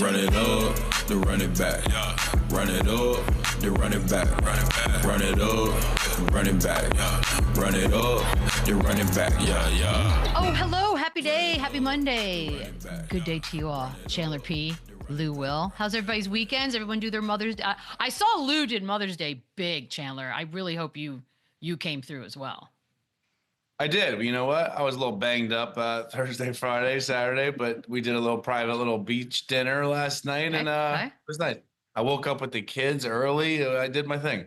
Run it up, then run it back. Run it up, then run it back. Run it up, run it back. Run it up, then run it back. Oh, hello. Happy day. Happy Monday. Good day to you all. Chandler P. Lou Will. How's everybody's weekends? Everyone do their Mother's Day. I saw Lou did Mother's Day big, Chandler. I really hope you came through as well. I did. You know what? I was a little banged up Thursday, Friday, Saturday, but we did a little private beach dinner last night, and it was nice. I woke up with the kids early. I did my thing.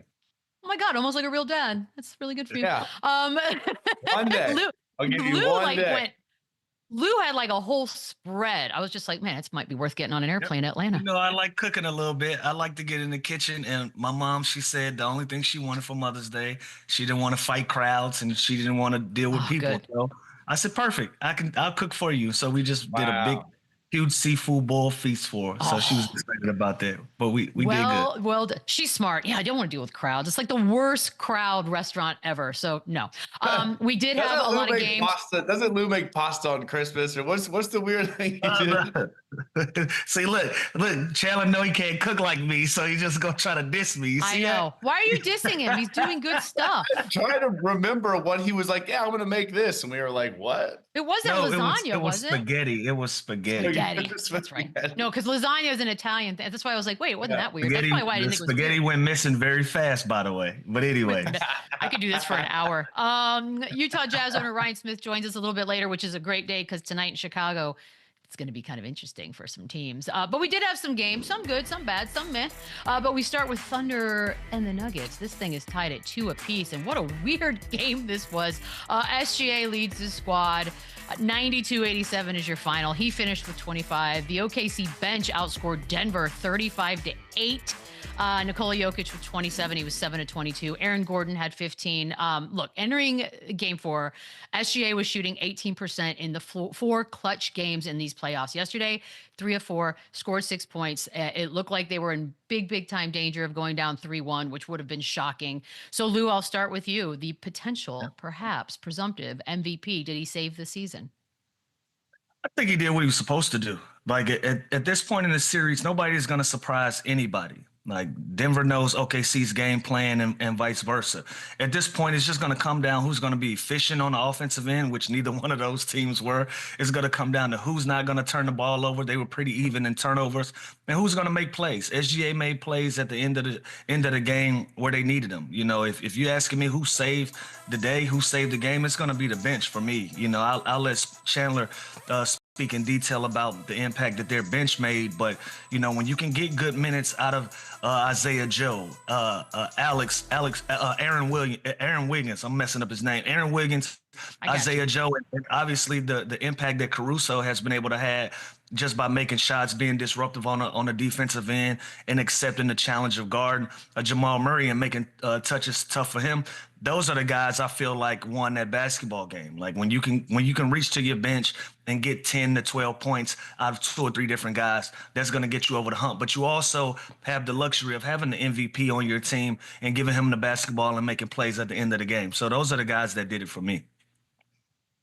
Oh my God, almost like a real dad. That's really good for you. Yeah. One day. I'll give you one day. Lou had like a whole spread. I was just like, man, this might be worth getting on an airplane to Atlanta. You know, I like cooking a little bit. I like to get in the kitchen. And my mom, she said the only thing she wanted for Mother's Day, she didn't want to fight crowds and she didn't want to deal with people. Good. So I said, perfect. I'll cook for you. So we just did a big, huge seafood boil feast for her. So she was excited about that. But we did good. Well, she's smart. Yeah, I don't want to deal with crowds. It's like the worst crowd restaurant ever. So no. We did have a lot of games. Doesn't Lou make pasta on Christmas? Or what's the weird thing he did? See, look, Chandler know he can't cook like me, so he's just gonna try to diss me. You see I know. Why are you dissing him? He's doing good stuff. I'm trying to remember what he was like. Yeah, I'm gonna make this, and we were like, what? It wasn't lasagna, was it? Spaghetti. It was spaghetti. That's right. No, because lasagna is an Italian thing. That's why I was like, wait, wasn't that weird? That's probably why I didn't think it was spaghetti went missing very fast, by the way. But anyway. I could do this for an hour. Utah Jazz owner Ryan Smith joins us a little bit later, which is a great day because tonight in Chicago, it's going to be kind of interesting for some teams. But we did have some games, some good, some bad, some meh. But we start with Thunder and the Nuggets. This thing is tied at 2 apiece, and what a weird game this was. SGA leads the squad. 92-87 is your final. He finished with 25. The OKC bench outscored Denver 35-8. NIKOLA JOKIC with 27. He was 7-22. Aaron Gordon had 15. Look, entering game 4, SGA was shooting 18% in the 4 clutch games in these playoffs. Yesterday, 3 of 4, scored 6 points. It looked like they were in big time danger of going down 3-1, which would have been shocking. So, Lou, I'll start with you. The potential, perhaps presumptive MVP. Did he save the season? I think he did what he was supposed to do. Like at this point in the series, nobody is going to surprise anybody. Like Denver knows OKC's game plan and vice versa. At this point, it's just going to come down who's going to be efficient on the offensive end, which neither one of those teams were. It's going to come down to who's not going to turn the ball over. They were pretty even in turnovers. And who's going to make plays. SGA made plays at the end of the game where they needed them. You know, if you're asking me who saved the day, who saved the game, it's going to be the bench for me. You know, I'll let Chandler speak in detail about the impact that their bench made, but you know, when you can get good minutes out of Isaiah Joe, Aaron Wiggins, I'm messing up his name, Aaron Wiggins, Isaiah Joe, and obviously the impact that Caruso has been able to have just by making shots, being disruptive on the defensive end, and accepting the challenge of guarding Jamal Murray and making touches tough for him. Those are the guys I feel like won that basketball game. Like when you can reach to your bench and get 10 to 12 points out of 2 or 3 different guys, that's going to get you over the hump. But you also have the luxury of having the MVP on your team and giving him the basketball and making plays at the end of the game. So those are the guys that did it for me.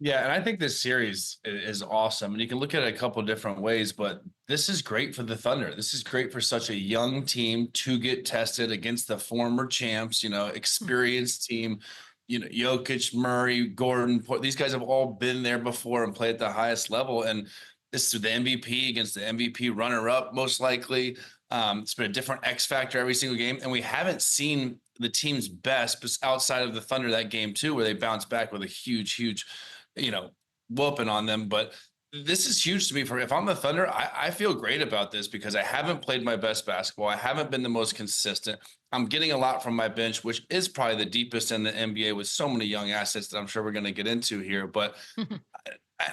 Yeah, and I think this series is awesome. And you can look at it a couple different ways, but this is great for the Thunder. This is great for such a young team to get tested against the former champs, you know, experienced team. You know, Jokic, Murray, Gordon, these guys have all been there before and played at the highest level. And this is the MVP against the MVP runner-up, most likely. It's been a different X factor every single game. And we haven't seen the team's best outside of the Thunder that game, too, where they bounced back with a huge whooping on them. But this is huge to me. If I'm the Thunder, I feel great about this because I haven't played my best basketball. I haven't been the most consistent. I'm getting a lot from my bench, which is probably the deepest in the NBA with so many young assets that I'm sure we're going to get into here. But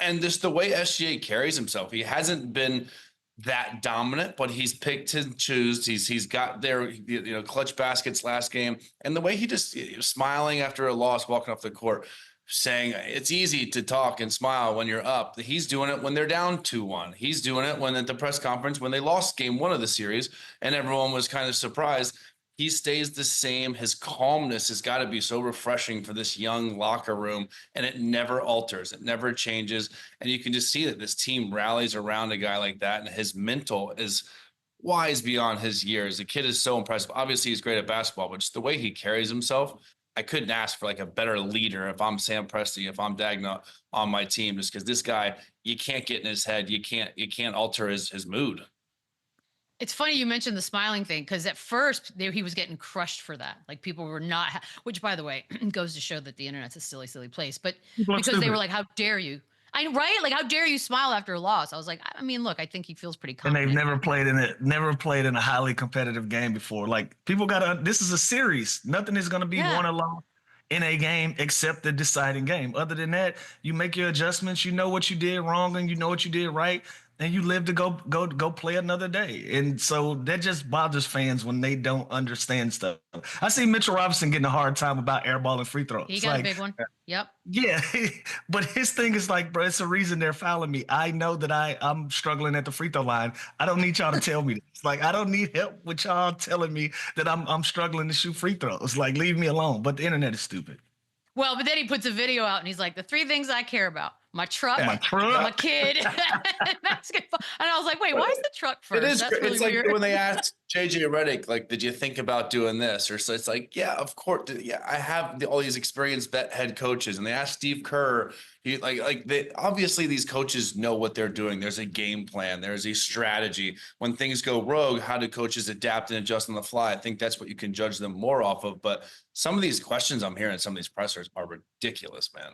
and just the way SGA carries himself, he hasn't been that dominant, but he's picked and choose. He's got their clutch baskets last game, and the way he just smiling after a loss, walking off the court, saying it's easy to talk and smile when you're up. He's doing it when they're down 2-1. He's doing it when at the press conference when they lost game 1 of the series, and everyone was kind of surprised. he stays the same. His calmness has got to be so refreshing for this young locker room, and it never alters. It never changes. And you can just see that this team rallies around a guy like that, and his mental is wise beyond his years. The kid is so impressive. Obviously, he's great at basketball, but just the way he carries himself, I couldn't ask for like a better leader if I'm Sam Presti, if I'm Dagna on my team, just because this guy, you can't get in his head. You can't alter his mood. It's funny you mentioned the smiling thing, because at first he was getting crushed for that. Like people were not, which by the way, goes to show that the internet's a silly, silly place. But because they were like, how dare you? Right? Like, how dare you smile after a loss? I was like, I mean, look, I think he feels pretty confident. And they've never played in a highly competitive game before. Like people this is a series. Nothing is going to be won or lost in a game except the deciding game. Other than that, you make your adjustments. You know what you did wrong and you know what you did right. And you live to go play another day. And so that just bothers fans when they don't understand stuff. I see Mitchell Robinson getting a hard time about airball and free throws. He got a big one. Yep. Yeah. But his thing is like, bro, it's a reason they're fouling me. I know that I'm struggling at the free throw line. I don't need y'all to tell me this. Like, I don't need help with y'all telling me that I'm struggling to shoot free throws. Like, leave me alone. But the internet is stupid. Well, but then he puts a video out and he's like, the 3 things I care about: my truck, my kid, and basketball. And I was like, wait, why is the truck first? It is. That's really it's like weird. when they asked JJ Redick, like, did you think about doing this? Or so it's like, yeah, of course. Yeah, I have all these experienced vet head coaches. And they asked Steve Kerr, obviously these coaches know what they're doing. There's a game plan. There's a strategy. When things go rogue, how do coaches adapt and adjust on the fly? I think that's what you can judge them more off of. But some of these questions I'm hearing, some of these pressers are ridiculous, man.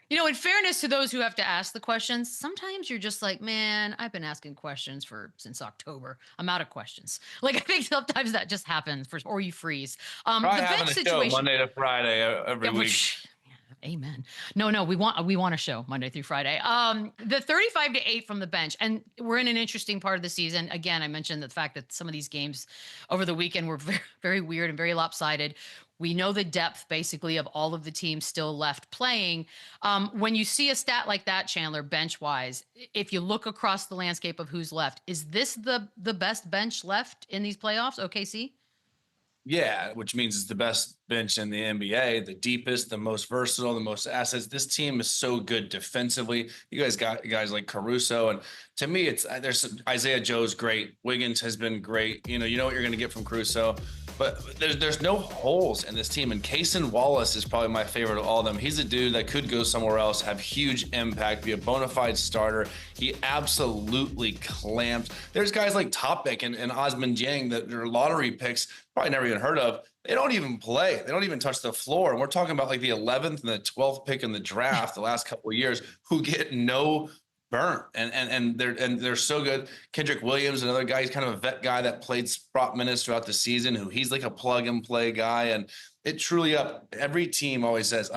You know, in fairness to those who have to ask the questions, sometimes you're just like, man, I've been asking questions since October. I'm out of questions. Like, I think sometimes that just happens, or you freeze. The bench situation, Monday to Friday every week. Amen. No, we want a show Monday through Friday. The 35-8 from the bench, and we're in an interesting part of the season. Again, I mentioned the fact that some of these games over the weekend were very, very weird and very lopsided. We know the depth basically of all of the teams still left playing. When you see a stat like that, Chandler, bench wise, if you look across the landscape of who's left, is this the best bench left in these playoffs? OKC? Yeah, which means it's the best bench in the NBA, the deepest, the most versatile, the most assets. This team is so good defensively. You guys got guys like Caruso, and to me, there's Isaiah Joe's great. Wiggins has been great. You know what you're going to get from Caruso, but there's no holes in this team. And Cason Wallace is probably my favorite of all of them. He's a dude that could go somewhere else, have huge impact, be a bona fide starter. He absolutely clamped. There's guys like Topic and Osman Jang that are lottery picks, probably never even heard of. They don't even play. They don't even touch the floor. And we're talking about like the 11th and the 12th pick in the draft the last couple of years who get no burn. And they're so good. Kendrick Williams, another guy, he's kind of a vet guy that played spot minutes throughout the season, he's like a plug and play guy. And it truly every team always says,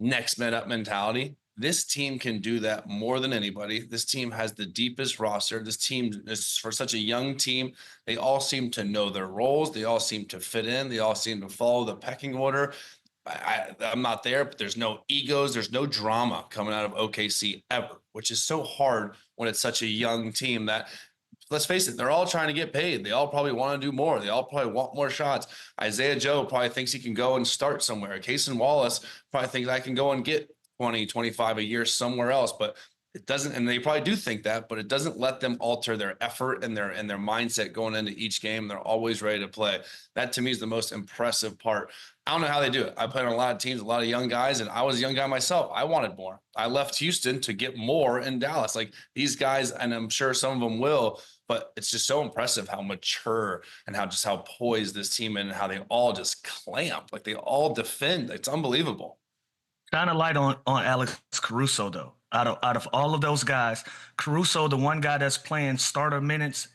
next man up mentality. This team can do that more than anybody. This team has the deepest roster. This team is, for such a young team, they all seem to know their roles. They all seem to fit in. They all seem to follow the pecking order. I'm not there, but there's no egos. There's no drama coming out of OKC ever, which is so hard when it's such a young team that, let's face it, they're all trying to get paid. They all probably want to do more. They all probably want more shots. Isaiah Joe probably thinks he can go and start somewhere. Cason Wallace probably thinks I can go and get 20, 25 a year somewhere else, but it doesn't, and they probably do think that, but it doesn't let them alter their effort and their mindset going into each game. They're always ready to play. That to me is the most impressive part. I don't know how they do it. I played on a lot of teams, a lot of young guys, and I was a young guy myself. I wanted more. I left Houston to get more in Dallas. Like these guys, and I'm sure some of them will, but it's just so impressive how mature and how poised this team is and how they all just clamp. Like they all defend. It's unbelievable. Shine a light on Alex Caruso, though. Out of all of those guys, Caruso, the one guy that's playing starter minutes,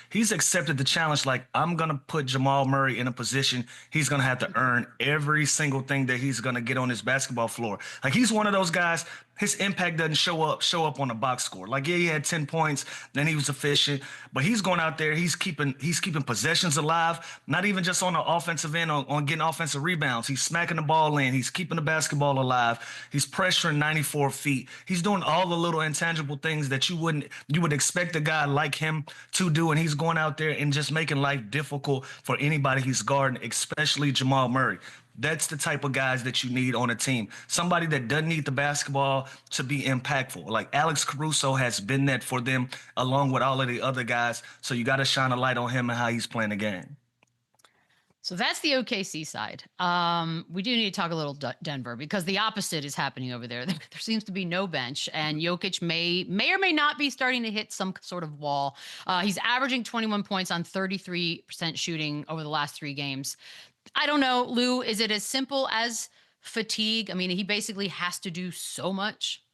he's accepted the challenge. Like, I'm going to put Jamal Murray in a position he's going to have to earn every single thing that he's going to get on his basketball floor. Like, he's one of those guys, his impact doesn't show up on the box score. Like, yeah, he had 10 points, then he was efficient, but he's going out there, he's keeping possessions alive, not even just on the offensive end, on getting offensive rebounds. He's smacking the ball in, he's keeping the basketball alive, he's pressuring 94 feet. He's doing all the little intangible things that you would expect a guy like him to do, and he's going out there and just making life difficult for anybody he's guarding, especially Jamal Murray. That's the type of guys that you need on a team. Somebody that doesn't need the basketball to be impactful. Like Alex Caruso has been that for them along with all of the other guys. So you got to shine a light on him and how he's playing the game. So that's the OKC side. We do need to talk a little Denver because the opposite is happening over there. There seems to be no bench, and Jokic may or may not be starting to hit some sort of wall. He's averaging 21 points on 33% shooting over the last 3 games. I don't know, Lou, is it as simple as fatigue? I mean, he basically has to do so much.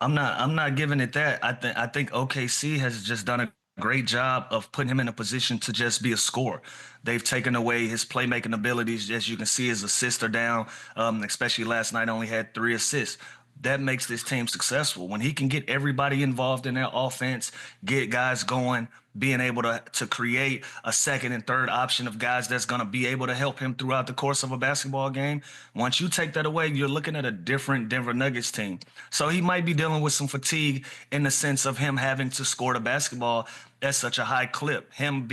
I'm not giving it that. I think OKC has just done a great job of putting him in a position to just be a scorer. They've taken away his playmaking abilities. As you can see, his assists are down, especially last night, only had 3 assists. That makes this team successful. When he can get everybody involved in their offense, get guys going, being able to create a second and third option of guys that's going to be able to help him throughout the course of a basketball game. Once you take that away, you're looking at a different Denver Nuggets team. So he might be dealing with some fatigue in the sense of him having to score the basketball at such a high clip. Him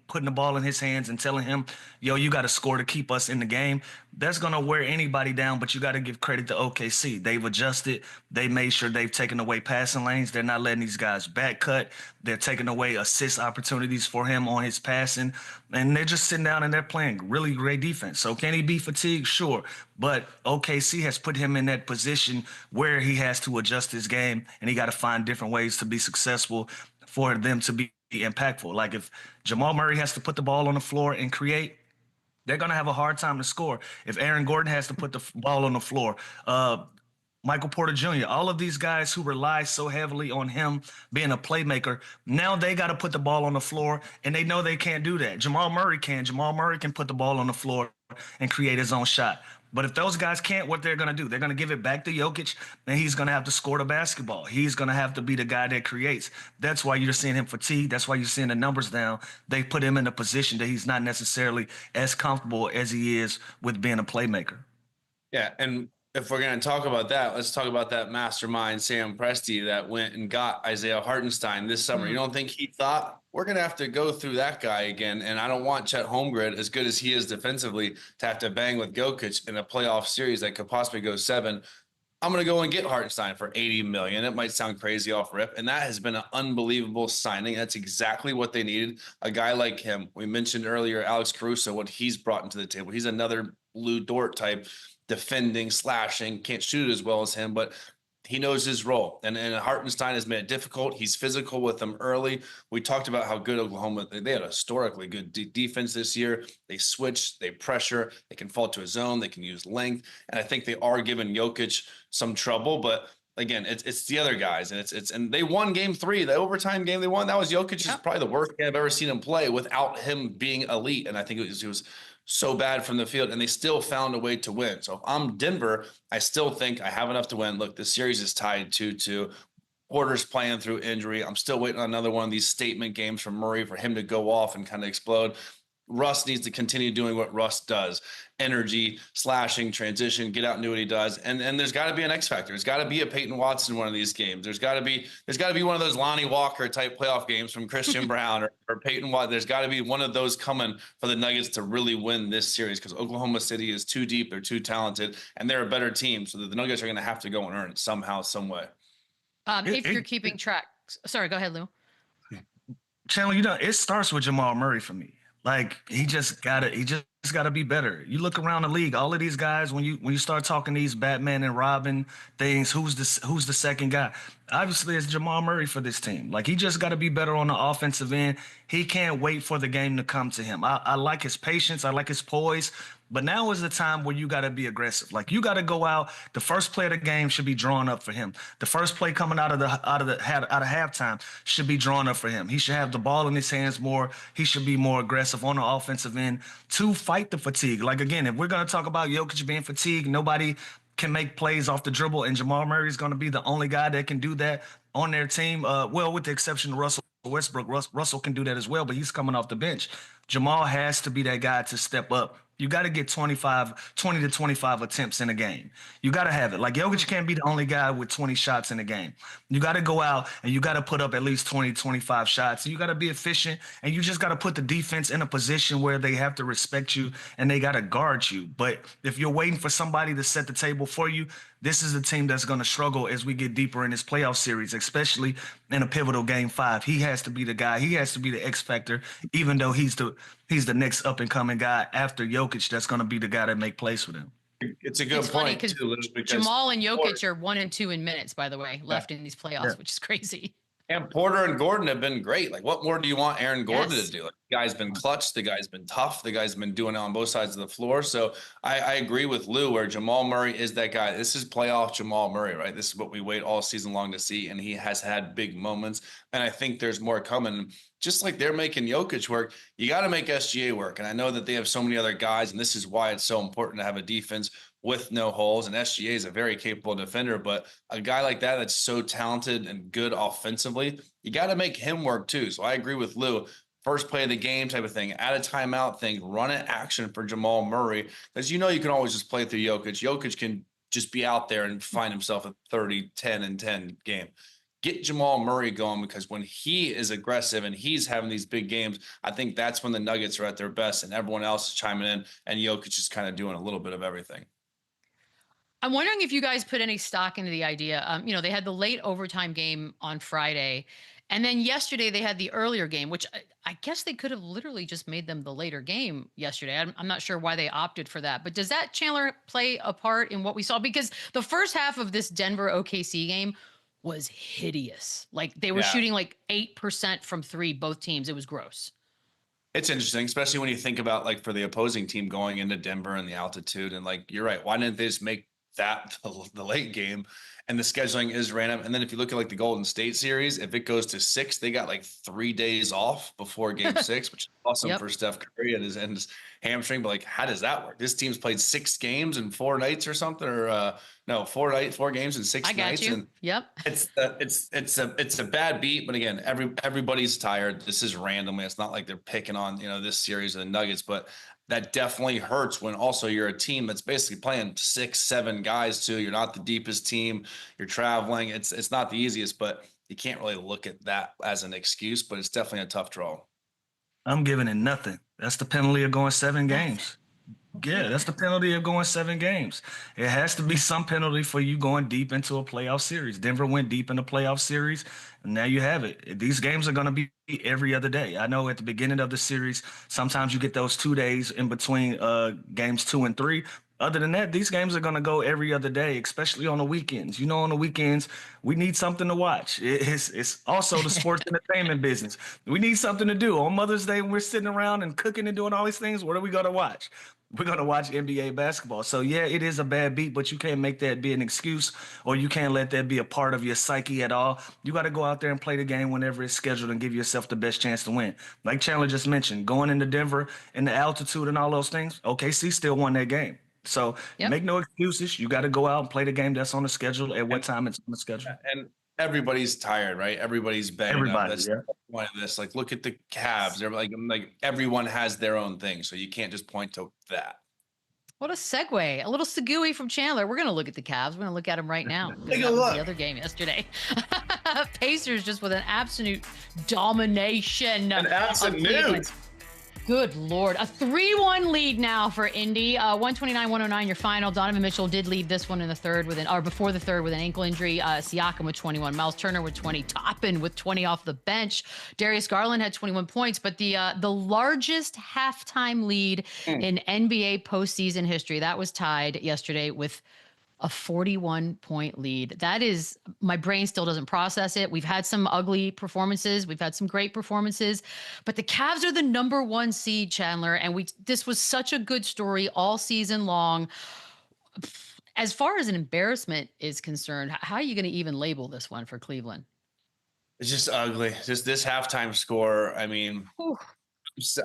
putting the ball in his hands and telling him, yo, you got to score to keep us in the game. That's going to wear anybody down, but you got to give credit to OKC. They've adjusted. They made sure they've taken away passing lanes. They're not letting these guys back cut. They're taking away assist opportunities for him on his passing. And they're just sitting down and they're playing really great defense. So can he be fatigued? Sure. But OKC has put him in that position where he has to adjust his game, and he got to find different ways to be successful for them to be impactful. Like if Jamal Murray has to put the ball on the floor and create, they're going to have a hard time to score. If Aaron Gordon has to put the ball on the floor, Michael Porter Jr., all of these guys who rely so heavily on him being a playmaker, now they got to put the ball on the floor, and they know they can't do that. Jamal Murray can. Jamal Murray can put the ball on the floor and create his own shot. But if those guys can't, what they're going to do? They're going to give it back to Jokic, and he's going to have to score the basketball. He's going to have to be the guy that creates. That's why you're seeing him fatigued. That's why you're seeing the numbers down. They put him in a position that he's not necessarily as comfortable as he is with being a playmaker. Yeah, and if we're going to talk about that, let's talk about that mastermind, Sam Presti, that went and got Isaiah Hartenstein this summer. You don't think he thought, we're going to have to go through that guy again, and I don't want Chet Holmgren, as good as he is defensively, to have to bang with Jokic in a playoff series that could possibly go 7. I'm going to go and get Hartenstein for $80 million. It might sound crazy off rip, and that has been an unbelievable signing. That's exactly what they needed, a guy like him. We mentioned earlier Alex Caruso, what he's brought into the table. He's another Lou Dort type, defending, slashing, can't shoot as well as him, but he knows his role. And Hartenstein has made it difficult. He's physical with them early. We talked about how good Oklahoma, they had a historically good defense this year. They switch, they pressure, they can fall to a zone, they can use length. And I think they are giving Jokic some trouble, but again, it's the other guys, and and they won game 3, the overtime game they won. That was Jokic's probably the worst game I've ever seen him play without him being elite. And I think it was so bad from the field, and they still found a way to win. So if I'm Denver, I still think I have enough to win. Look, this series is tied 2-2. Porter's playing through injury. I'm still waiting on another one of these statement games from Murray for him to go off and kind of explode. Russ needs to continue doing what Russ does. Energy, slashing, transition, get out and do what he does. And there's got to be an X factor. There's got to be a Peyton Watson in one of these games. There's got to be one of those Lonnie Walker type playoff games from Christian Brown or Peyton Watson. There's got to be one of those coming for the Nuggets to really win this series, because Oklahoma City is too deep, they're too talented, and they're a better team. So the Nuggets are going to have to go and earn it somehow, some way. If you're keeping track. Sorry, go ahead, Lou. Chandler, it starts with Jamal Murray for me. Like he just gotta be better. You look around the league, all of these guys, when you start talking these Batman and Robin things, who's the second guy? Obviously, it's Jamal Murray for this team. Like he just got to be better on the offensive end. He can't wait for the game to come to him. I like his patience. I like his poise. But now is the time where you got to be aggressive. Like you got to go out. The first play of the game should be drawn up for him. The first play coming out of halftime should be drawn up for him. He should have the ball in his hands more. He should be more aggressive on the offensive end to fight the fatigue. Like again, if we're gonna talk about Jokic being fatigued, nobody can make plays off the dribble, and Jamal Murray is going to be the only guy that can do that on their team. Well, with the exception of Russell Westbrook, Russell can do that as well, but he's coming off the bench. Jamal has to be that guy to step up. You got to get 20 to 25 attempts in a game. You got to have it. Like, Jokic can't be the only guy with 20 shots in a game. You got to go out and you got to put up at least 20, 25 shots. You got to be efficient, and you just got to put the defense in a position where they have to respect you and they got to guard you. But if you're waiting for somebody to set the table for you, this is a team that's going to struggle as we get deeper in this playoff series, especially in a pivotal Game 5. He has to be the guy. He has to be the X factor, even though he's the next up-and-coming guy after Jokic that's going to be the guy that make plays for them. It's a good point, too. Jamal and Jokic are 1 and 2 in minutes, by the way, left in these playoffs, which is crazy. And Porter and Gordon have been great. Like, what more do you want Aaron Gordon to do? Like, the guy's been clutch. The guy's been tough. The guy's been doing it on both sides of the floor. So I agree with Lou where Jamal Murray is that guy. This is playoff Jamal Murray, right? This is what we wait all season long to see, and he has had big moments. And I think there's more coming. Just like they're making Jokic work, you got to make SGA work. And I know that they have so many other guys, and this is why it's so important to have a defense with no holes. And SGA is a very capable defender, but a guy like that that's so talented and good offensively, you got to make him work too. So I agree with Lou. First play of the game type of thing, add a timeout thing, run an action for Jamal Murray, because you can always just play through Jokic. Jokic can just be out there and find himself a 30, 10, and 10 game. Get Jamal Murray going, because when he is aggressive and he's having these big games, I think that's when the Nuggets are at their best and everyone else is chiming in, and Jokic is kind of doing a little bit of everything. I'm wondering if you guys put any stock into the idea. They had the late overtime game on Friday, and then yesterday they had the earlier game, which I guess they could have literally just made them the later game yesterday. I'm not sure why they opted for that, but does that, Chandler, play a part in what we saw? Because the first half of this Denver OKC game was hideous. Like, they were shooting like 8% from three, both teams. It was gross. It's interesting, especially when you think about, like, for the opposing team going into Denver and the altitude, and, like, you're right. Why didn't they just make that the late game? And the scheduling is random. And then if you look at, like, the Golden State series, if it goes to 6, they got like 3 days off before game 6, which is awesome for Steph Curry and his hamstring. But, like, how does that work? This team's played 6 games in 4 nights or something, or no, 4 games in 6 nights. You. And it's a bad beat. But again, everybody's tired. This is randomly. It's not like they're picking on, this series of the Nuggets, but that definitely hurts when also you're a team that's basically playing 6, 7 guys too. You're not the deepest team. You're traveling. It's not the easiest, but you can't really look at that as an excuse, but it's definitely a tough draw. I'm giving it nothing. That's the penalty of going 7 games. Yeah, that's the penalty of going 7 games. It has to be some penalty for you going deep into a playoff series. Denver went deep in the playoff series, and now you have it. These games are going to be every other day. I know at the beginning of the series, sometimes you get those 2 days in between games 2 and 3. Other than that, these games are going to go every other day, especially on the weekends. On the weekends, we need something to watch. It's also the sports entertainment business. We need something to do. On Mother's Day, when we're sitting around and cooking and doing all these things, what are we going to watch? We're going to watch NBA basketball. So, yeah, it is a bad beat, but you can't make that be an excuse, or you can't let that be a part of your psyche at all. You got to go out there and play the game whenever it's scheduled and give yourself the best chance to win. Like Chandler just mentioned, going into Denver and the altitude and all those things, OKC still won that game. So make no excuses. You got to go out and play the game that's on the schedule at what time it's on the schedule. And everybody's tired, right? Everybody's banged up. That's the point of this. Like, look at the Cavs. They're like everyone has their own thing, so you can't just point to that. What a segue. A little Segui from Chandler. We're going to look at the Cavs. We're going to look at them right now. Take a look. The other game yesterday. Pacers just with an absolute domination. An absolute. Good Lord. A 3-1 lead now for Indy. 129-109 your final. Donovan Mitchell did leave this one in the third before the third with an ankle injury. Siakam with 21. Miles Turner with 20. Toppin with 20 off the bench. Darius Garland had 21 points, but the largest halftime lead in NBA postseason history, that was tied yesterday with a 41-point lead. That is, my brain still doesn't process it. We've had some ugly performances. We've had some great performances, but the Cavs are the #1 seed, Chandler. And this was such a good story all season long. As far as an embarrassment is concerned, how are you going to even label this one for Cleveland? It's just ugly. Just this halftime score. I mean,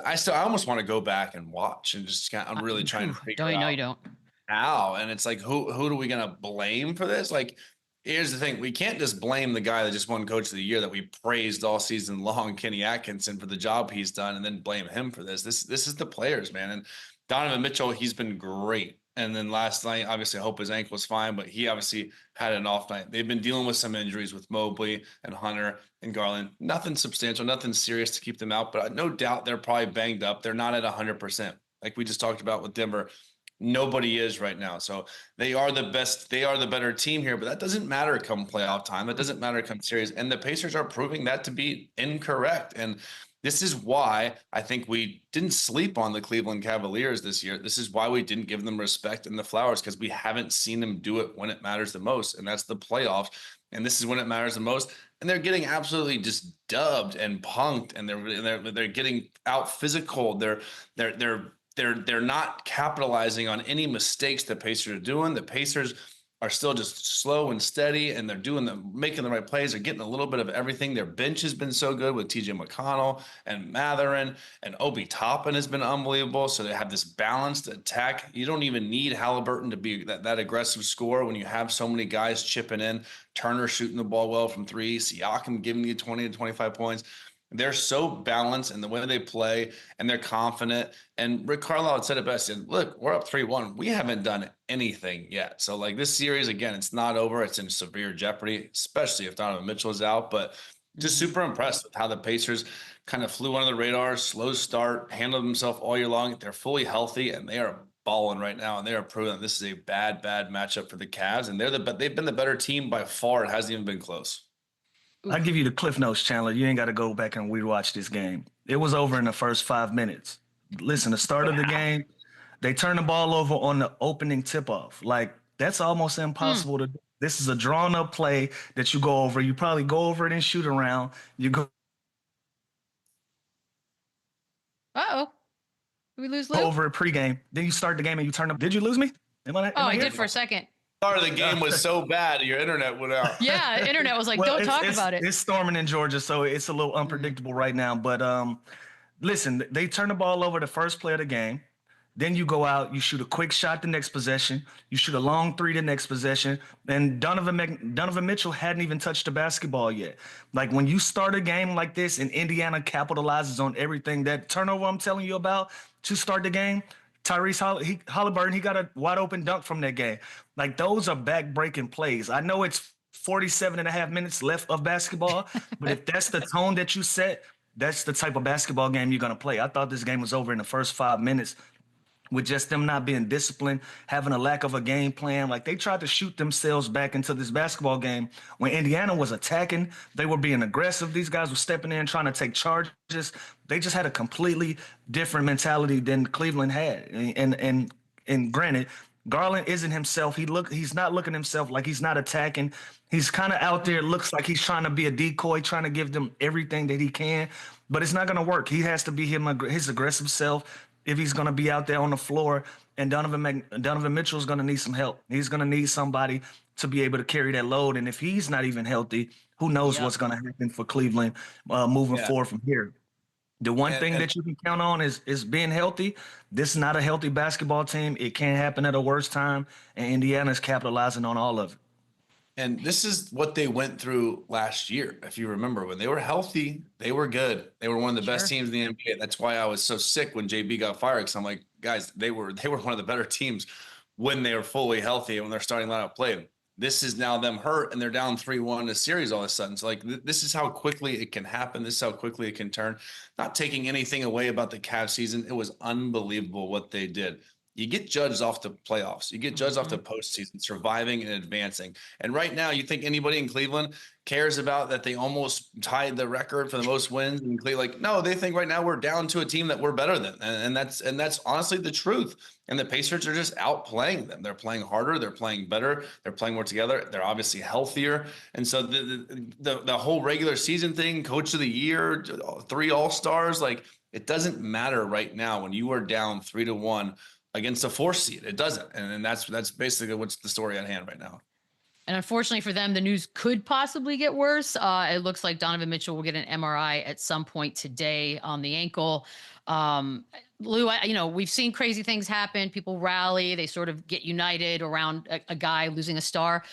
I almost want to go back and watch and just I'm really trying to figure it out. No, you don't. how? And it's like, who are we going to blame for this? Like, here's the thing. We can't just blame the guy that just won Coach of the Year that we praised all season long, Kenny Atkinson, for the job he's done, and then blame him for this. This is the players, man. And Donovan Mitchell, he's been great. And then last night, obviously, I hope his ankle was fine, but he obviously had an off night. They've been dealing with some injuries with Mobley and Hunter and Garland. Nothing substantial, nothing serious to keep them out, but no doubt they're probably banged up. They're not at 100%. Like we just talked about with Denver. Nobody is right now. So they are the best. They are the better team here, but that doesn't matter come playoff time. That doesn't matter come series. And the Pacers are proving that to be incorrect. And this is why I think we didn't sleep on the Cleveland Cavaliers this year. This is why we didn't give them respect and the flowers, because we haven't seen them do it when it matters the most. And that's the playoffs. And this is when it matters the most. And they're getting absolutely just dubbed and punked, and they're getting out physical. They're not capitalizing on any mistakes the Pacers are doing. The Pacers are still just slow and steady, and they're making the right plays. They're getting a little bit of everything. Their bench has been so good with TJ McConnell and Matherin, and Obi Toppin has been unbelievable. So they have this balanced attack. You don't even need Halliburton to be that aggressive scorer when you have so many guys chipping in. Turner shooting the ball well from three. Siakam giving you 20 to 25 points. They're so balanced in the way they play, and they're confident. And Rick Carlisle had said it best. He said, look, we're up 3-1. We haven't done anything yet. So, like, this series, again, it's not over. It's in severe jeopardy, especially if Donovan Mitchell is out. But just super impressed with how the Pacers kind of flew under the radar, slow start, handled themselves all year long. They're fully healthy, and they are balling right now. And they are proving that this is a bad matchup for the Cavs. And they've been the better team by far. It hasn't even been close. I'll give you the cliff notes, Chandler. You ain't got to go back and rewatch this game. It was over in the first 5 minutes. Listen, the start of the game, they turned the ball over on the opening tip-off. Like, that's almost impossible to do. This is a drawn-up play that you go over. You probably go over it and shoot around. You go Did we lose Lou? over it pregame. Then you start the game and you turn up. Did you lose me? I did for a second. Start of the game was so bad, your internet went out. Yeah, internet was like, don't talk about it. It's storming in Georgia, so it's a little unpredictable right now. But listen, they turn the ball over the first play of the game. Then you go out, you shoot a quick shot the next possession. You shoot a long three the next possession. And Donovan Mitchell hadn't even touched the basketball yet. Like, when you start a game like this and Indiana capitalizes on everything, that turnover I'm telling you about to start the game, Tyrese Halliburton, he got a wide open dunk from that game. Like, those are back-breaking plays. I know it's 47 and a half minutes left of basketball, but if that's the tone that you set, that's the type of basketball game you're going to play. I thought this game was over in the first 5 minutes with just them not being disciplined, having a lack of a game plan. Like, they tried to shoot themselves back into this basketball game when Indiana was attacking. They were being aggressive. These guys were stepping in, trying to take charges. They just had a completely different mentality than Cleveland had. And granted, Garland isn't himself. He's not looking himself, like he's not attacking. He's kind of out there, looks like he's trying to be a decoy, trying to give them everything that he can, but it's not going to work. He has to be his aggressive self if he's going to be out there on the floor. And Donovan Mitchell is going to need some help. He's going to need somebody to be able to carry that load. And if he's not even healthy, who knows what's going to happen for Cleveland moving forward from here. The one thing that you can count on is being healthy. This is not a healthy basketball team. It can't happen at a worse time, and Indiana's capitalizing on all of it. And this is what they went through last year. If you remember, when they were healthy, they were good. They were one of the best teams in the NBA. That's why I was so sick when JB got fired, because I'm like, guys, they were one of the better teams when they were fully healthy and when their starting lineup played. This is now them hurt, and they're down 3-1 in a series all of a sudden. So, like, this is how quickly it can happen. This is how quickly it can turn. Not taking anything away about the Cavs season. It was unbelievable what they did. You get judged off the playoffs. You get judged off the postseason, surviving and advancing. And right now, you think anybody in Cleveland cares about that they almost tied the record for the most wins in Cleveland? Like, no, they think right now we're down to a team that we're better than. And that's honestly the truth. And the Pacers are just outplaying them. They're playing harder. They're playing better. They're playing more together. They're obviously healthier. And so the whole regular season thing, Coach of the Year, 3 All-Stars, like, it doesn't matter right now when you are down 3-1 against a 4 seed. It doesn't. And that's basically what's the story at hand right now. And unfortunately for them, the news could possibly get worse. It looks like Donovan Mitchell will get an MRI at some point today on the ankle. Lou, we've seen crazy things happen. People rally. They sort of get united around a guy losing a star.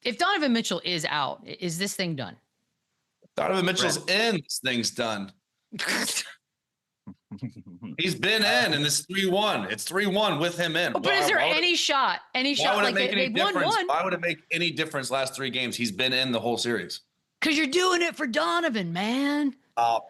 If Donovan Mitchell is out, is this thing done? Donovan Mitchell's in. This thing's done. He's been in, and it's 3-1. It's 3-1 with him in. But is there any shot? Any shot? Why would it like make any difference? Won. Why would it make any difference last 3 games? He's been in the whole series. Because you're doing it for Donovan, man.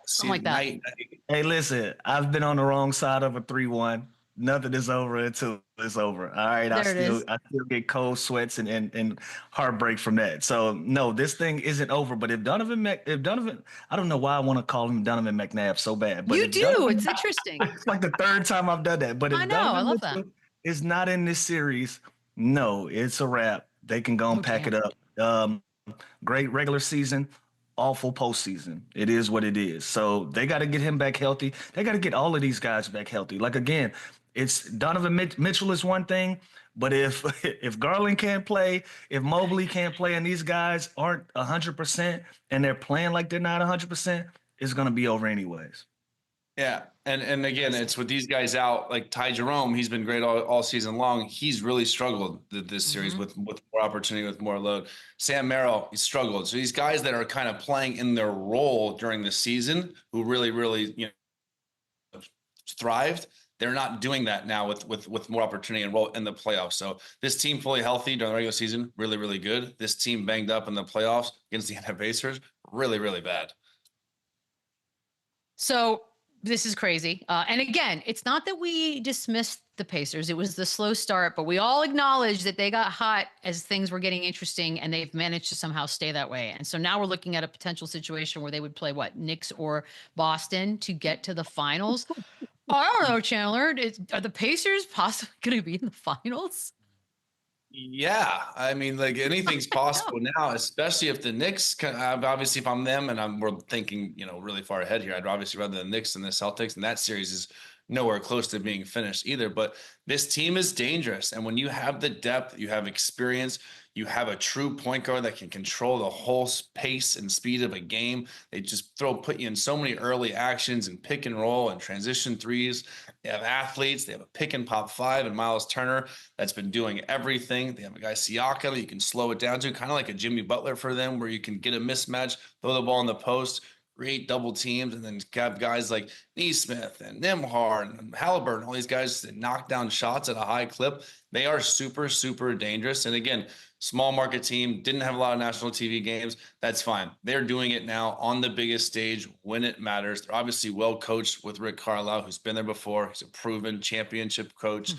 Something like that. Hey, listen, I've been on the wrong side of a 3-1. Nothing is over until it's over. All right. I still get cold sweats and heartbreak from that. So no, this thing isn't over. But if Donovan, I don't know why I want to call him Donovan McNabb so bad. But you do. It's interesting. It's like the 3rd time I've done that. But if I love that. Is not in this series, no, it's a wrap. They can go and pack it up. Great regular season, awful postseason. It is what it is. So they got to get him back healthy. They got to get all of these guys back healthy. Like, again, it's Donovan Mitchell is one thing, but if Garland can't play, if Mobley can't play, and these guys aren't 100% and they're playing like they're not 100%, it's going to be over anyways. Yeah. And again, it's with these guys out, like Ty Jerome, he's been great all season long. He's really struggled this series with more opportunity, with more load. Sam Merrill, he struggled. So these guys that are kind of playing in their role during the season, who really, thrived, they're not doing that now with more opportunity and role in the playoffs. So this team fully healthy during the regular season, really, really good. This team banged up in the playoffs against the Indiana Pacers, really, really bad. So this is crazy. And again, it's not that we dismissed the Pacers. It was the slow start, but we all acknowledge that they got hot as things were getting interesting, and they've managed to somehow stay that way. And so now we're looking at a potential situation where they would play Knicks or Boston to get to the finals. I don't know, Chandler. Are the Pacers possibly going to be in the finals? Yeah, I mean, like anything's possible now, especially if the Knicks. Obviously, if I'm them and we're thinking, really far ahead here, I'd obviously rather the Knicks than the Celtics, and that series is nowhere close to being finished either. But this team is dangerous, and when you have the depth, you have experience, you have a true point guard that can control the whole pace and speed of a game. They just put you in so many early actions and pick and roll and transition threes. They have athletes. They have a pick and pop 5 and Miles Turner that's been doing everything. They have a guy Siakam that you can slow it down to, kind of like a Jimmy Butler for them, where you can get a mismatch, throw the ball in the post, create double teams, and then have guys like Neesmith and Nembhard and Halliburton, all these guys that knock down shots at a high clip. They are super, super dangerous. And again, small market team, didn't have a lot of national TV games. That's fine. They're doing it now on the biggest stage when it matters. They're obviously well coached with Rick Carlisle, who's been there before. He's a proven championship coach.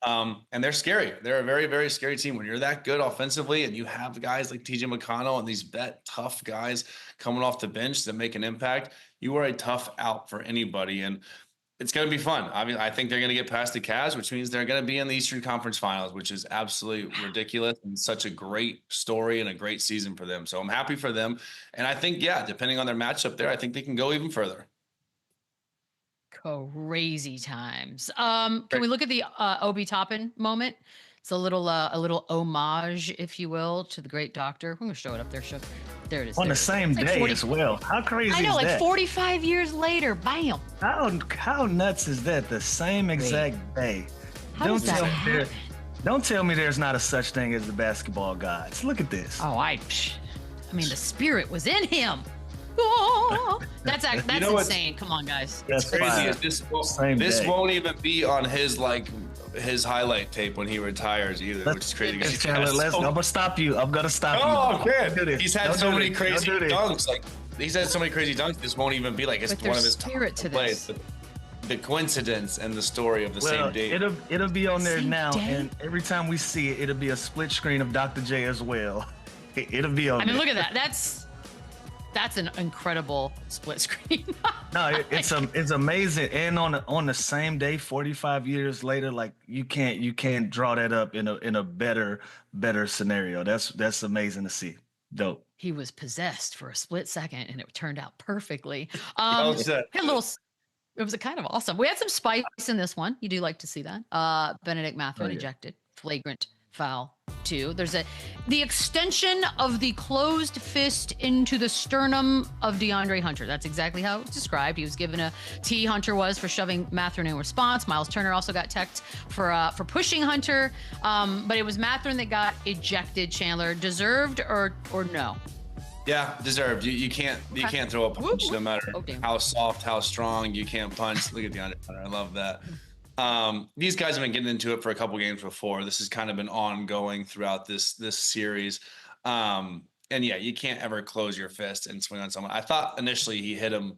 And they're scary. They're a very, very scary team. When you're that good offensively and you have guys like TJ McConnell and these tough guys coming off the bench that make an impact, you are a tough out for anybody. And it's going to be fun. I mean, I think they're going to get past the Cavs, which means they're going to be in the Eastern Conference Finals, which is absolutely ridiculous and such a great story and a great season for them. So I'm happy for them. And I think, depending on their matchup there, I think they can go even further. Crazy times. Can we look at the Obi Toppin moment? It's a little homage, if you will, to the great doctor. I'm going to show it up there. There it is. On the same day as well. How crazy is that? I know, 45 years later. Bam. How nuts is that? The same exact day. How does that happen? Don't tell me there's not a such thing as the basketball gods. Look at this. Oh, I mean, the spirit was in him. Oh, that's insane. Come on, guys. That's crazy. This won't even be on his highlight tape when he retires either, which is crazy. Chandler, I'm gonna stop you. I'm gonna stop you. Oh, okay. He's had so many crazy dunks. He's had so many crazy dunks. This won't even be one of his spirit to plays. This. The coincidence and the story of the same day. It'll be on there now, and every time we see it, it'll be a split screen of Dr. J as well. It'll be on. I mean, look at that. That's an incredible split screen. No, it's amazing. And on the same day, 45 years later, you can't draw that up in a better scenario. That's amazing to see. Dope. He was possessed for a split second, and it turned out perfectly. It was kind of awesome. We had some spice in this one. You do like to see that. Benedict Mathurin ejected. Flagrant foul too. There's the extension of the closed fist into the sternum of DeAndre Hunter. That's exactly how it was described. He was given a T. Hunter was for shoving Mathurin in response. Miles Turner also got teched for pushing Hunter. But it was Mathurin that got ejected. Chandler, deserved or no? Yeah, deserved. You can't throw a punch no matter how soft, how strong. You can't punch. Look at DeAndre Hunter. I love that. These guys have been getting into it for a couple games before. This has kind of been ongoing throughout this series. And yeah, you can't ever close your fist and swing on someone. I thought initially he hit him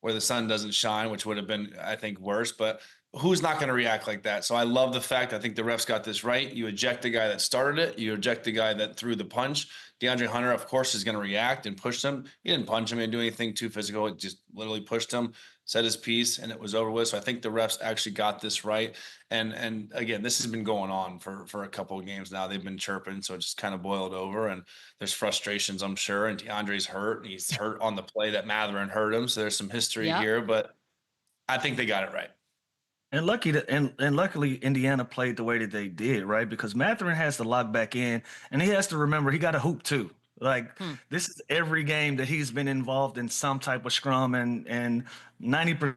where the sun doesn't shine, which would have been, I think, worse, but who's not going to react like that? So I love the fact, I think the refs got this right. You eject the guy that started it. You eject the guy that threw the punch. DeAndre Hunter, of course, is going to react and push him. He didn't punch him. He didn't do anything too physical. It just literally pushed him, said his piece, and it was over with. So I think the refs actually got this right. And again, this has been going on for a couple of games now. They've been chirping, so it just kind of boiled over. And there's frustrations, I'm sure. And DeAndre's hurt. He's hurt on the play that Mathurin hurt him. So there's some history here, but I think they got it right. And luckily Indiana played the way that they did, right? Because Mathurin has to lock back in, and he has to remember he got a hoop too. Like this is every game that he's been involved in some type of scrum, and 90%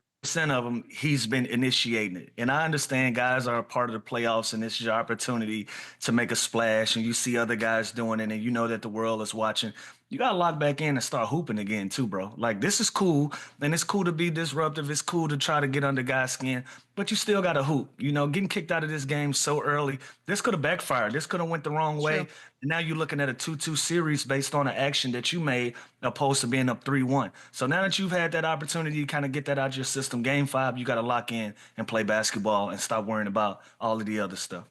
of them he's been initiating it. And I understand guys are a part of the playoffs, and this is your opportunity to make a splash, and you see other guys doing it, and you know that the world is watching. You got to lock back in and start hooping again too, bro. Like, this is cool, and it's cool to be disruptive. It's cool to try to get under guys' skin, but you still got to hoop. You know, getting kicked out of this game so early, this could have backfired. This could have went the wrong way. And now you're looking at a 2-2 series based on an action that you made opposed to being up 3-1. So now that you've had that opportunity to kind of get that out of your system, game 5, you got to lock in and play basketball and stop worrying about all of the other stuff.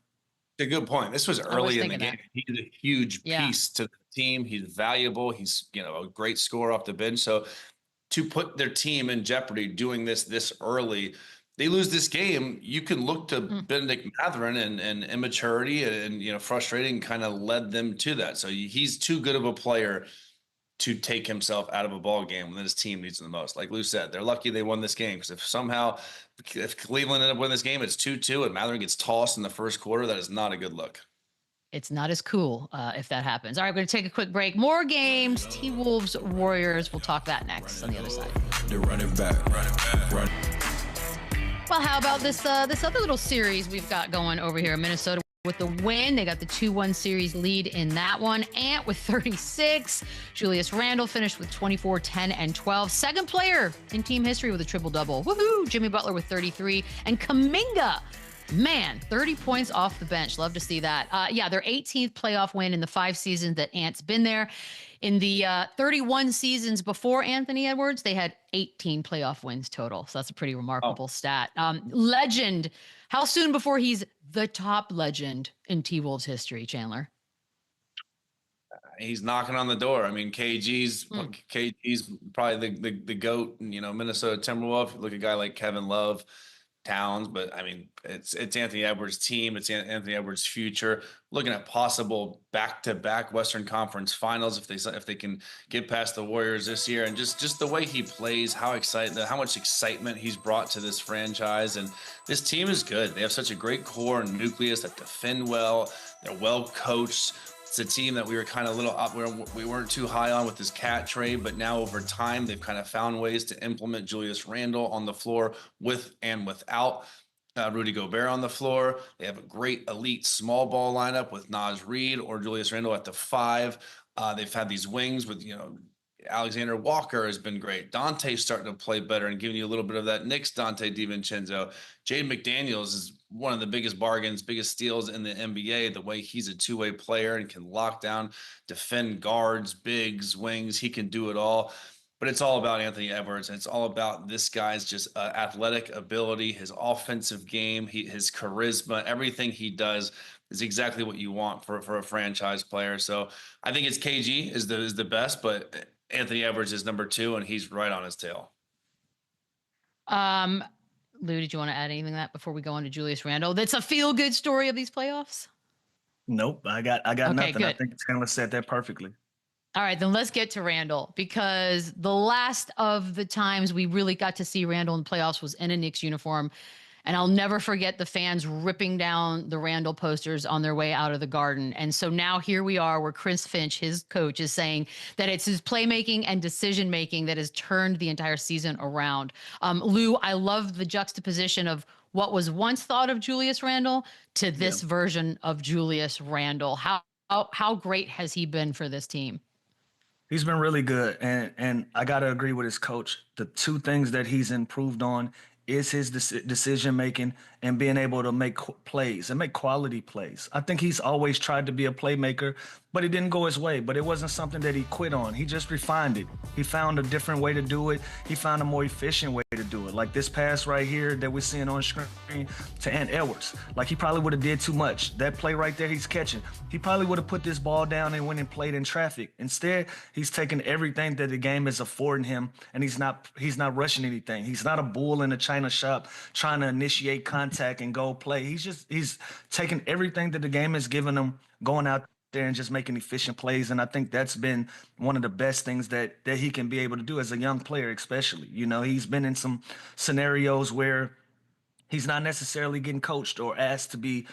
A good point. This was early in the game. He's a huge piece to the team. He's valuable. He's, you know, a great scorer off the bench. So to put their team in jeopardy doing this early, they lose this game. You can look to Benedict Mathurin and immaturity and you know, frustrating kind of led them to that. So he's too good of a player to take himself out of a ball game when his team needs him the most. Like Lou said, they're lucky they won this game, because if Cleveland ended up winning this game, it's 2-2 and Mathurin gets tossed in the first quarter, that is not a good look. It's not as cool if that happens. All right, we're going to take a quick break. More games, T-Wolves, Warriors. We'll talk that next on the other side. They're running back. Well, how about this other little series we've got going over here in Minnesota? With the win, they got the 2-1 series lead in that one. Ant with 36. Julius Randle finished with 24, 10, and 12. Second player in team history with a triple-double. Woohoo! Jimmy Butler with 33. And Kuminga, man, 30 points off the bench. Love to see that. Yeah, their 18th playoff win in the 5 seasons that Ant's been there. In the 31 seasons before Anthony Edwards, they had 18 playoff wins total. So that's a pretty remarkable stat. Legend. How soon before he's the top legend in T-Wolves history, Chandler? He's knocking on the door. I mean, KG's probably the GOAT, you know, Minnesota Timberwolves. Look at a guy like Kevin Love, Towns, but I mean, it's Anthony Edwards' team. It's Anthony Edwards' future. Looking at possible back-to-back Western Conference Finals if they can get past the Warriors this year, and just the way he plays, how much excitement he's brought to this franchise, and this team is good. They have such a great core and nucleus that defend well. They're well coached. It's a team that we were kind of a little up where we weren't too high on with this cat trade, but now over time they've kind of found ways to implement Julius Randle on the floor with and without Rudy Gobert on the floor. They have a great elite small ball lineup with Naz Reid or Julius Randle at the 5. They've had these wings with, you know, Alexander Walker has been great. Dante's starting to play better and giving you a little bit of that Knicks Dante DiVincenzo. Jaden McDaniels is one of the biggest bargains, biggest steals in the NBA, the way he's a two-way player and can lock down, defend guards, bigs, wings. He can do it all. But it's all about Anthony Edwards, and it's all about this guy's just athletic ability, his offensive game, his charisma, everything he does is exactly what you want for a franchise player. So I think it's KG is the best, but Anthony Edwards is number 2, and he's right on his tail. Lou, did you want to add anything to that before we go on to Julius Randle? That's a feel-good story of these playoffs? Nope, I got nothing. Good. I think Chandler said that perfectly. All right, then let's get to Randle, because the last of the times we really got to see Randle in the playoffs was in a Knicks uniform. And I'll never forget the fans ripping down the Randle posters on their way out of the Garden. And so now here we are where Chris Finch, his coach, is saying that it's his playmaking and decision-making that has turned the entire season around. Lou, I love the juxtaposition of what was once thought of Julius Randle to this version of Julius Randle. How great has he been for this team? He's been really good, and I got to agree with his coach. The two things that he's improved on is his decision making and being able to make plays and make quality plays. I think he's always tried to be a playmaker, but it didn't go his way. But it wasn't something that he quit on. He just refined it. He found a different way to do it. He found a more efficient way to do it. Like this pass right here that we're seeing on screen to Ant Edwards. Like he probably would have did too much. That play right there he's catching. He probably would have put this ball down and went and played in traffic. Instead, he's taking everything that the game is affording him, and he's not rushing anything. He's not a bull in a china shop trying to initiate contact and go play. He's taking everything that the game has given him, going out there and just making efficient plays. And I think that's been one of the best things that he can be able to do as a young player, especially. You know, he's been in some scenarios where he's not necessarily getting coached or asked to be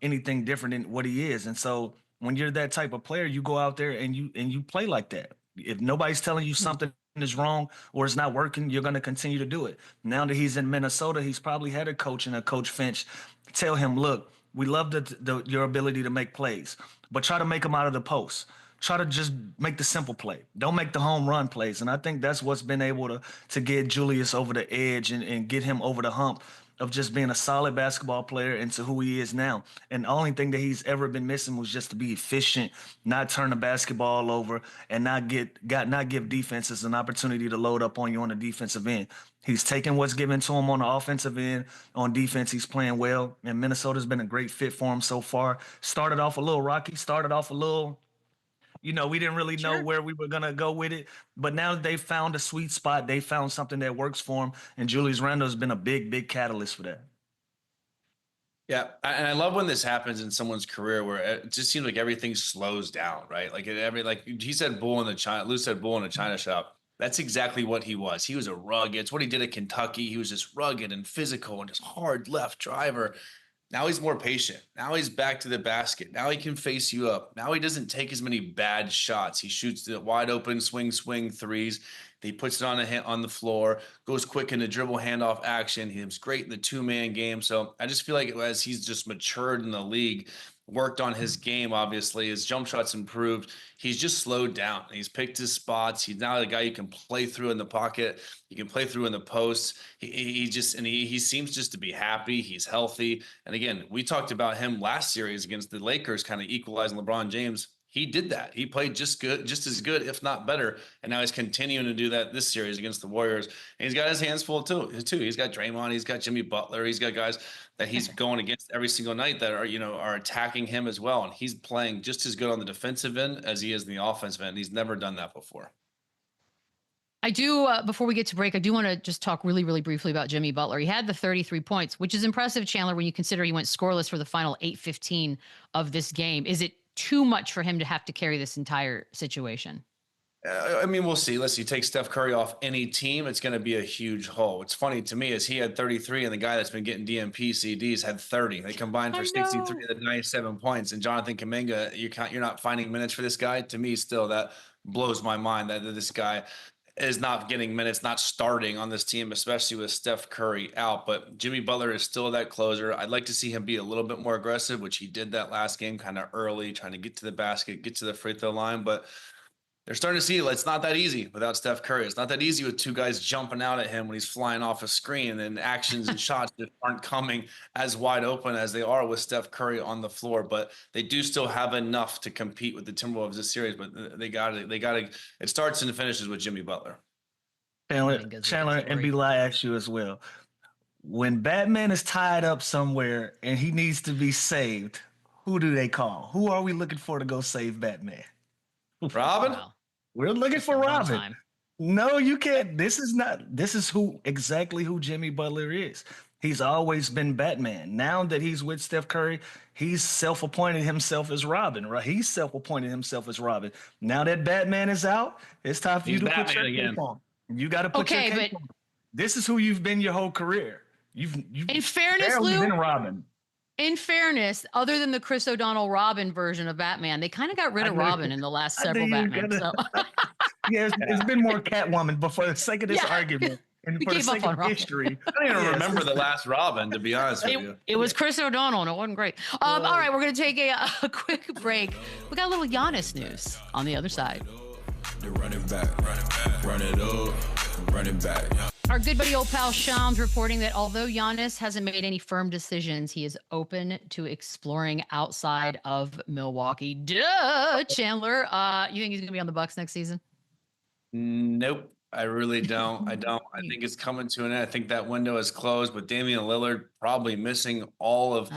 anything different than what he is. And so when you're that type of player, you go out there and you play like that. If nobody's telling you something is wrong or it's not working, you're going to continue to do it. Now that he's in Minnesota, he's probably had a coach and a Coach Finch tell him, look, we love your ability to make plays, but try to make them out of the post. Try to just make the simple play. Don't make the home run plays. And I think that's what's been able to get Julius over the edge and get him over the hump of just being a solid basketball player into who he is now. And the only thing that he's ever been missing was just to be efficient, not turn the basketball over, and not give defenses an opportunity to load up on you on the defensive end. He's taking what's given to him on the offensive end. On defense, he's playing well, and Minnesota's been a great fit for him so far. Started off a little rocky, we didn't really know where we were going to go with it. But now they found a sweet spot. They found something that works for them. And Julius Randle has been a big, big catalyst for that. Yeah. And I love when this happens in someone's career where it just seems like everything slows down, right? Like he said, Lou said bull in a China shop. That's exactly what he was. He was a rugged. It's what he did at Kentucky. He was just rugged and physical and just hard left driver. Now he's more patient. Now he's back to the basket. Now he can face you up. Now he doesn't take as many bad shots. He shoots the wide open swing threes. He puts it on the floor, goes quick in the dribble handoff action. He was great in the two-man game. So I just feel like as he's just matured in the league, worked on his game, obviously, his jump shots improved. He's just slowed down. He's picked his spots. He's now the guy you can play through in the pocket. You can play through in the post. He seems just to be happy. He's healthy. And again, we talked about him last series against the Lakers, kind of equalizing LeBron James. He did that. He played just as good, if not better. And now he's continuing to do that this series against the Warriors. And he's got his hands full too. He's got Draymond. He's got Jimmy Butler. He's got guys that he's going against every single night that are attacking him as well. And he's playing just as good on the defensive end as he is in the offensive end. He's never done that before. I do, before we get to break, I do want to just talk really, really briefly about Jimmy Butler. He had the 33 points, which is impressive, Chandler, when you consider he went scoreless for the final 8:15 of this game. Is it too much for him to have to carry this entire situation? I mean, we'll see. Let's see. Take Steph Curry off any team, it's going to be a huge hole. What's funny to me is he had 33, and the guy that's been getting DMP CDs had 30. They combined for 63 of the 97 points. And Jonathan Kuminga, you're not finding minutes for this guy. To me, still, that blows my mind that this guy is not getting minutes, not starting on this team, especially with Steph Curry out. But Jimmy Butler is still that closer. I'd like to see him be a little bit more aggressive, which he did that last game, kind of early, trying to get to the basket, get to the free throw line. But they're starting to see it's not that easy without Steph Curry. It's not that easy with two guys jumping out at him when he's flying off a screen, and actions and shots that aren't coming as wide open as they are with Steph Curry on the floor. But they do still have enough to compete with the Timberwolves this series. But they got it. It starts and finishes with Jimmy Butler. Chandler, and Beadle, I ask you as well. When Batman is tied up somewhere and he needs to be saved, who do they call? Who are we looking for to go save Batman? Robin? Wow. We're looking for Robin. No, you can't. This is exactly who Jimmy Butler is. He's always been Batman. Now that he's with Steph Curry, he's self-appointed himself as Robin, right? He's self-appointed himself as Robin. Now that Batman is out, it's time for you to put your cape on. You got to put your cape on. This is who you've been your whole career. You've In fairness, barely Lou, been Robin. in fairness, other than the Chris O'Donnell Robin version of Batman, they kind of got rid of Robin in the last several Batman. So yeah, it's been more Catwoman. But for the sake of this argument, and we for the gave up sake on of Robin. history, I don't even remember the last Robin, to be honest with you. It was Chris O'Donnell, and it wasn't great. All right, we're going to take a quick break. We got a little Giannis news on the other side. The running back, run it up, running back. Our good buddy old pal Shams reporting that although Giannis hasn't made any firm decisions, he is open to exploring outside of Milwaukee. Duh, Chandler. You think he's going to be on the Bucks next season? Nope, I really don't. I think it's coming to an end. I think that window is closed, but Damian Lillard probably missing all of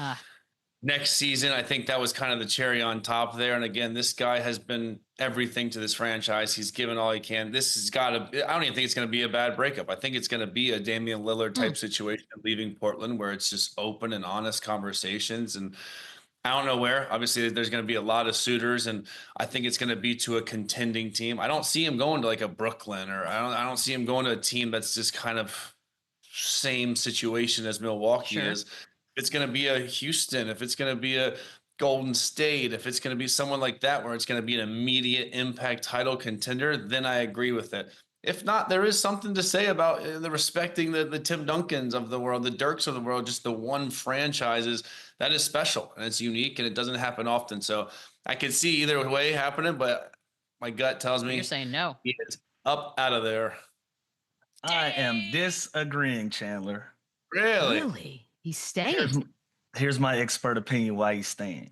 next season. I think that was kind of the cherry on top there. And again, this guy has been everything to this franchise. He's given all he can. This has got to, I don't even think it's going to be a bad breakup. I think it's going to be a Damian Lillard type situation leaving Portland where it's just open and honest conversations. And I don't know where. Obviously, there's going to be a lot of suitors, and I think it's going to be to a contending team. I don't see him going to like a Brooklyn, or I don't see him going to a team that's just kind of same situation as Milwaukee is. It's going to be a Houston, if it's going to be a Golden State, if it's going to be someone like that where it's going to be an immediate impact title contender, then I agree with it. If not, there is something to say about the respecting the Tim Duncans of the world, the Dirks of the world, just the one franchises that is special and it's unique and it doesn't happen often. So I could see either way happening, but my gut tells me you're saying no. He is up out of there. I am disagreeing, Chandler. Really? He's staying. Here's my expert opinion why he's staying.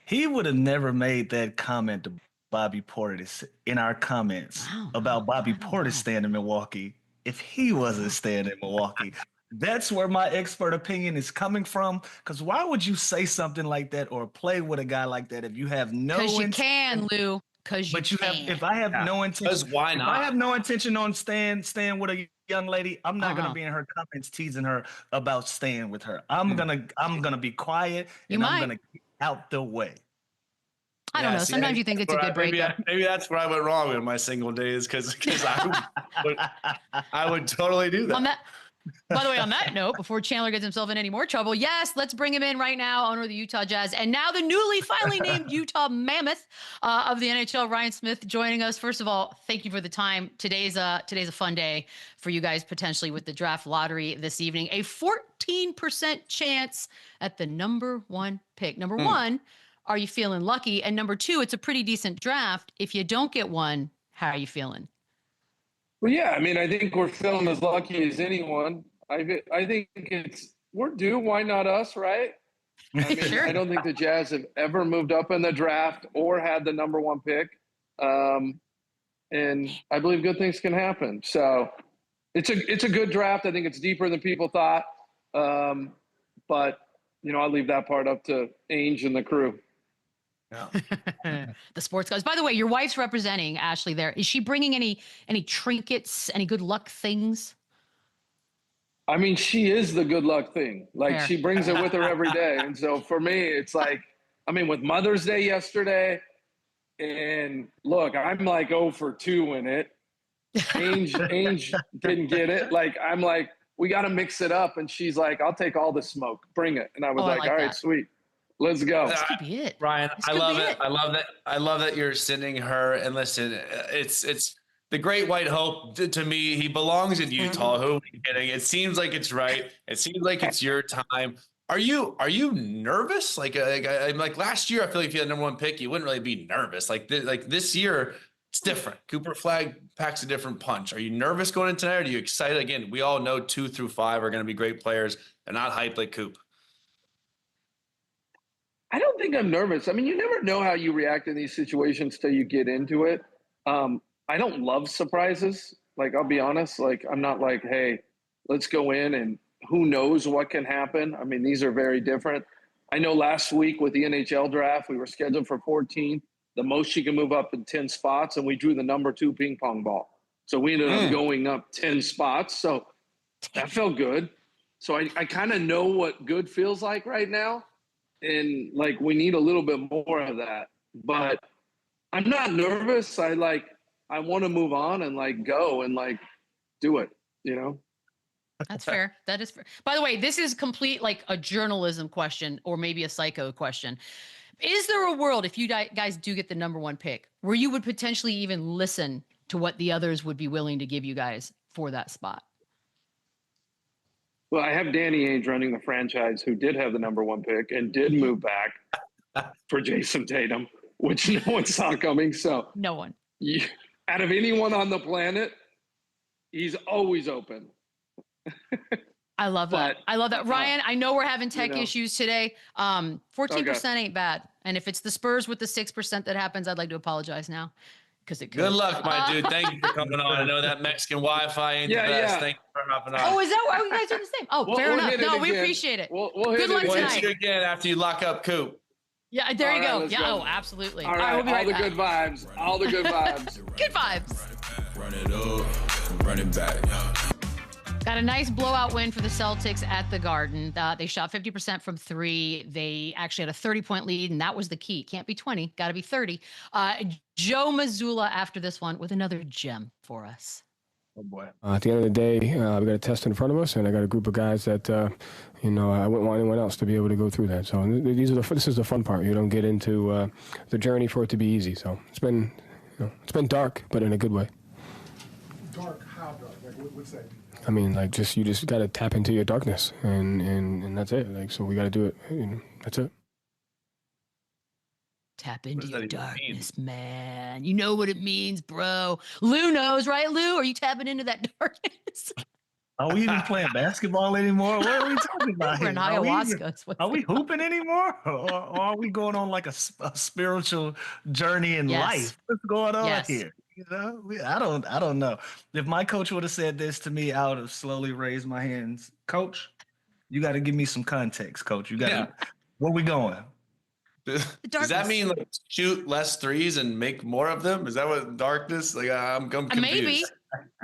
He would have never made that comment to Bobby Portis in our comments about Bobby Portis staying in Milwaukee if he wasn't staying in Milwaukee. That's where my expert opinion is coming from. Because why would you say something like that or play with a guy like that if you have no Because you can, Lou. Because you can. Have, if I have no intention, why not? If I have no intention on staying with a young lady, I'm not gonna be in her comments teasing her about staying with her. I'm gonna be quiet and I'm gonna get out the way. I don't know. Sometimes you think it's a good breakup. Maybe that's where I went wrong in my single days because I would totally do that. By the way, on that note, before Chandler gets himself in any more trouble, yes, let's bring him in right now, owner of the Utah Jazz, and now the newly finally named Utah Mammoth of the NHL, Ryan Smith, joining us. First of all, thank you for the time. Today's a fun day for you guys potentially with the draft lottery this evening. A 14% chance at the number one pick. Number one, are you feeling lucky? And number two, it's a pretty decent draft. If you don't get one, how are you feeling? Well, yeah, I mean, I think we're feeling as lucky as anyone. I think we're due. Why not us, right? I mean, Sure. I don't think the Jazz have ever moved up in the draft or had the number one pick. And I believe good things can happen. So it's a good draft. I think it's deeper than people thought. But, I'll leave that part up to Ainge and the crew. The sports guys. By the way, your wife's representing Ashley there. Is she bringing any trinkets, any good luck things? I mean, she is the good luck thing. Like, she brings it with her every day. And so for me, it's like, with Mother's Day yesterday, and look, I'm like 0 for 2 in it. Ainge didn't get it. Like, I'm like, we got to mix it up. And she's like, I'll take all the smoke. Bring it. And I was all right, sweet. Let's go. This could be it. Ryan, I love it. I love that you're sending her. And listen, it's the great white hope to me. He belongs in Utah. Who are we kidding? It seems like it's right. It seems like it's your time. Are you nervous? Like last year, I feel like if you had number one pick, you wouldn't really be nervous. Like this year, it's different. Cooper Flag packs a different punch. Are you nervous going into tonight? Or are you excited? Again, we all know 2 through 5 are going to be great players. They're not hyped like Coop. I don't think I'm nervous. I mean, you never know how you react in these situations till you get into it. I don't love surprises. Like, I'll be honest. Like, I'm not like, hey, let's go in and who knows what can happen. I mean, these are very different. I know last week with the NHL draft, we were scheduled for 14, the most you can move up in 10 spots, and we drew the number 2 ping pong ball. So we ended up going up 10 spots. So that felt good. So I kind of know what good feels like right now. And like, we need a little bit more of that, but I'm not nervous. I want to move on and like go and like do it, That's fair. That is fair. By the way, this is complete like a journalism question or maybe a psycho question. Is there a world, if you guys do get the #1 pick, where you would potentially even listen to what the others would be willing to give you guys for that spot? Well, I have Danny Ainge running the franchise who did have the #1 pick and did move back for Jason Tatum, which no one saw coming. So No one. Out of anyone on the planet, he's always open. I love that. I love that. Ryan, I know we're having tech you know. issues today. 14% ain't bad. And if it's the Spurs with the 6% that happens, I'd like to apologize now. Because it could. Good luck, my dude. Thank you for coming on. I know that Mexican Wi-Fi ain't the best. Thank you for hopping on. Oh, is that why you guys are the same? Oh, fair enough. No, we appreciate it. We'll Good luck We'll tonight. hit you again after you lock up Coop. Yeah, there you go. let's Yeah, go. oh, absolutely. All right, we'll be all right the back. good vibes. All the good vibes. Good vibes. Run it up, run it back. Got a nice blowout win for the Celtics at the Garden. They shot 50% from 3. They actually had a 30-point lead, and that was the key. Can't be 20, got to be 30. Joe Mazzulla after this one with another gem for us. Oh boy. At the end of the day, we got a test in front of us, and I got a group of guys that, I wouldn't want anyone else to be able to go through that. So this is the fun part. You don't get into the journey for it to be easy. So it's been dark, but in a good way. Dark? How dark? Like, what's that? I mean, like, you just got to tap into your darkness, and that's it. Like, so we got to do it. That's it. Tap into does your that even darkness, man. You know what it means, bro. Lou knows, right, Lou? Are you tapping into that darkness? Are we even playing basketball anymore? What are we talking about We're here? in Are we even- ayahuasca. Are we hooping anymore, or are we going on like a spiritual journey in Yes. life? What's going on Yes. here? I don't know. If my coach would have said this to me, I would have slowly raised my hands. Coach, you got to give me some context, Coach. You got to. Where we going? Does darkness. that mean like shoot less threes and make more of them? Is that what darkness? Like I'm confused.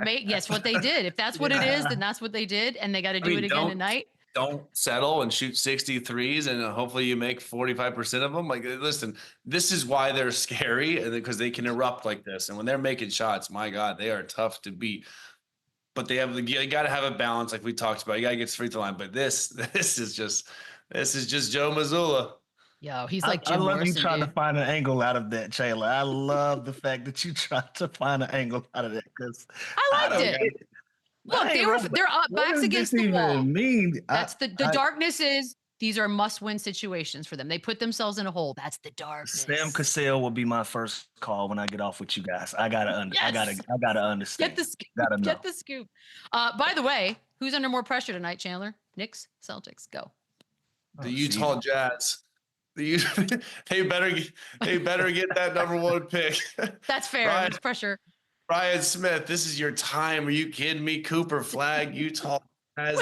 Maybe. Yes, what they did. If that's what it is, then that's what they did, and they got to do it again tonight. Don't settle and shoot 63s and hopefully you make 45% of them. Like, listen, this is why they're scary, and because they can erupt like this. And when they're making shots, my God, they are tough to beat. But you got to have a balance, like we talked about. You got to get to the free throw line. But this is just Joe Mazzulla. Yo, he's like I Jim love Morrison, you trying dude. to find an angle out of that, Chandler. I love the fact that you tried to find an angle out of that because I liked it. Look, they're up backs against the wall. That's the darkness is these are must-win situations for them. They put themselves in a hole. That's the darkness. Sam Cassell will be my first call when I get off with you guys. I gotta understand. Get the scoop. Gotta know. Get the scoop. By the way, who's under more pressure tonight, Chandler? Knicks, Celtics, go. The Utah Jazz. They better get that #1 pick. That's fair. That's pressure. Ryan Smith, this is your time. Are you kidding me? Cooper Flag, Utah has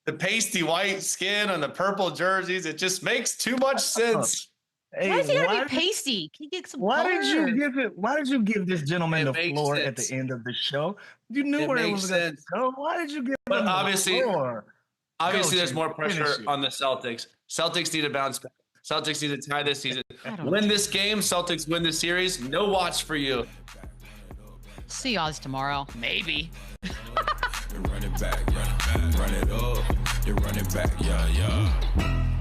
the pasty white skin on the purple jerseys. It just makes too much sense. Hey, Why is he gonna be pasty? Can you get some Why color? did you give this gentleman It the makes floor at sense. the end of the show? You knew where it makes was going to sense. go. Why did you give But him obviously- the floor? Obviously, there's Coaching, more pressure finish it. on the Celtics. Celtics need to bounce back. Celtics need to tie this season. don't Win this game. Celtics win the series. No watch for you. See y'all tomorrow. Maybe. Run it back, yeah. Run it up, then run it back, yeah.